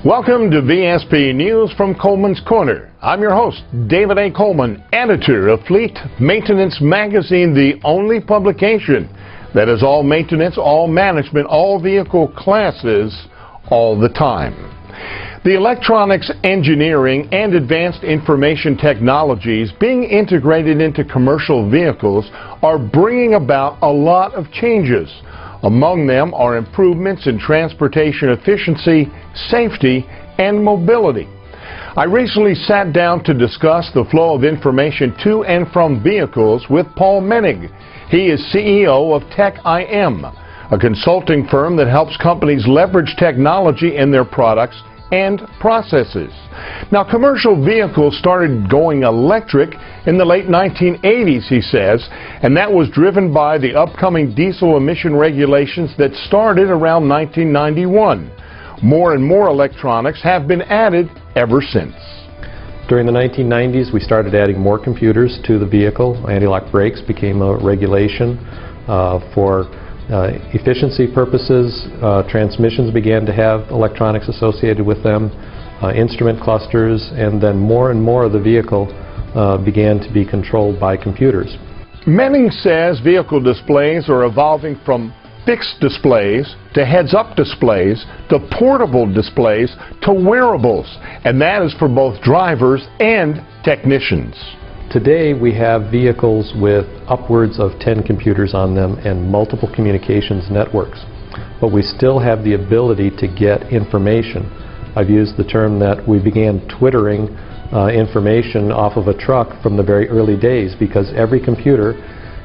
Welcome to VSP News from Kolmans Korner. I'm your host, David A. Coleman, editor of Fleet Maintenance Magazine, the only publication that is all maintenance, all management, all vehicle classes, all the time. The electronics, engineering, and advanced information technologies being integrated into commercial vehicles are bringing about a lot of changes. Among them are improvements in transportation efficiency, safety, and mobility. I recently sat down to discuss the flow of information to and from vehicles with Paul Menig. He is CEO of TechIM, a consulting firm that helps companies leverage technology in their products and processes. Now, commercial vehicles started going electric in the late 1980s, he says, and that was driven by the upcoming diesel emission regulations that started around 1991. More and more electronics have been added ever since. During the 1990s, we started adding more computers to the vehicle. Anti-lock brakes became a regulation for efficiency purposes. Transmissions began to have electronics associated with them, instrument clusters, and then more and more of the vehicle began to be controlled by computers. Menig says vehicle displays are evolving from fixed displays to heads-up displays to portable displays to wearables, and that is for both drivers and technicians. Today we have vehicles with upwards of 10 computers on them and multiple communications networks, but we still have the ability to get information. I've used the term that we began twittering information off of a truck from the very early days, because every computer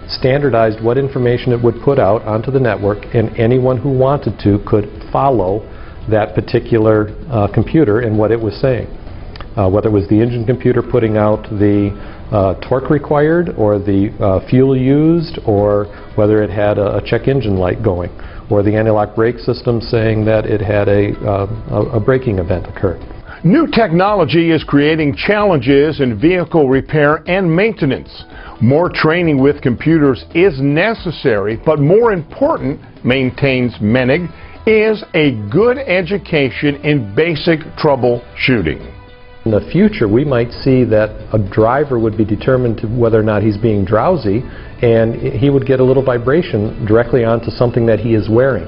standardized what information it would put out onto the network, and anyone who wanted to could follow that particular computer and what it was saying. Whether it was the engine computer putting out the torque required, or the fuel used, or whether it had a check engine light going, or the anti-lock brake system saying that it had a braking event occur. New technology is creating challenges in vehicle repair and maintenance. More training with computers is necessary, but more important, maintains Menig, is a good education in basic troubleshooting. In the future, we might see that a driver would be determined to whether or not he's being drowsy, and he would get a little vibration directly onto something that he is wearing.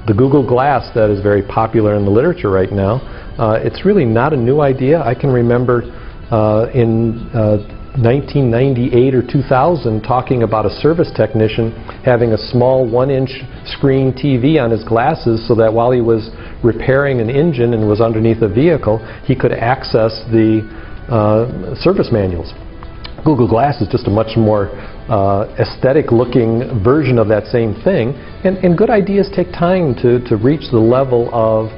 The Google Glass that is very popular in the literature right now, it's really not a new idea. I can remember in 1998 or 2000 talking about a service technician having a small 1-inch screen TV on his glasses so that while he was repairing an engine and was underneath a vehicle, he could access the service manuals. Google Glass is just a much more aesthetic looking version of that same thing, and good ideas take time to reach the level of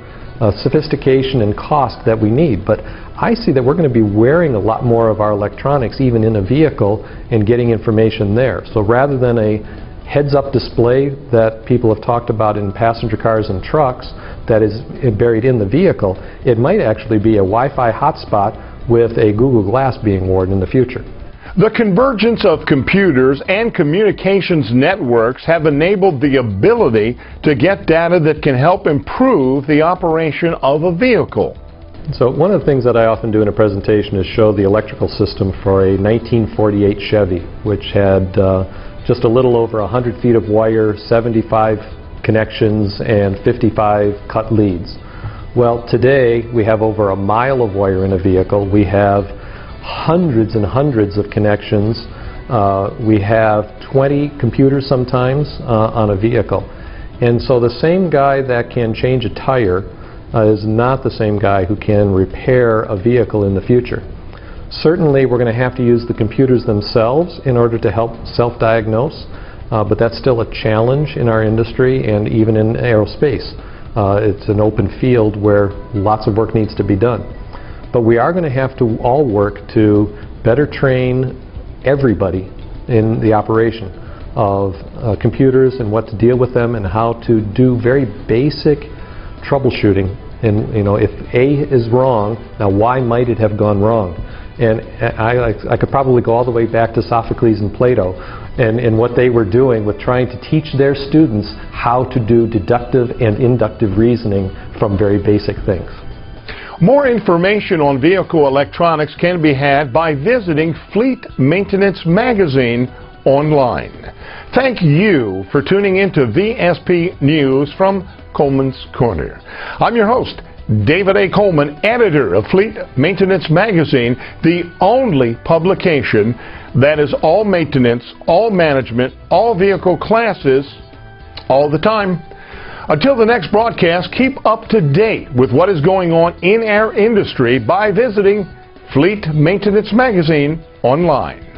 sophistication and cost that we need. But I see that we're going to be wearing a lot more of our electronics even in a vehicle and getting information there. So rather than a heads-up display that people have talked about in passenger cars and trucks that is buried in the vehicle, it might actually be a Wi-Fi hotspot with a Google Glass being worn in the future. The convergence of computers and communications networks have enabled the ability to get data that can help improve the operation of a vehicle. So one of the things that I often do in a presentation is show the electrical system for a 1948 Chevy, which had just a little over 100 feet of wire, 75 connections, and 55 cut leads. Well, today we have over a mile of wire in a vehicle. We have hundreds and hundreds of connections. We have 20 computers sometimes on a vehicle. And so the same guy that can change a tire is not the same guy who can repair a vehicle in the future. Certainly we're going to have to use the computers themselves in order to help self-diagnose, but that's still a challenge in our industry and even in aerospace. It's an open field where lots of work needs to be done. But we are going to have to all work to better train everybody in the operation of computers and what to deal with them and how to do very basic troubleshooting. And if A is wrong, now why might it have gone wrong? And I could probably go all the way back to Sophocles and Plato and what they were doing with trying to teach their students how to do deductive and inductive reasoning from very basic things. More information on vehicle electronics can be had by visiting Fleet Maintenance Magazine online. Thank you for tuning into VSP News from Kolmans Korner. I'm your host, David A. Coleman, editor of Fleet Maintenance Magazine, the only publication that is all maintenance, all management, all vehicle classes, all the time. Until the next broadcast, keep up to date with what is going on in our industry by visiting Fleet Maintenance Magazine online.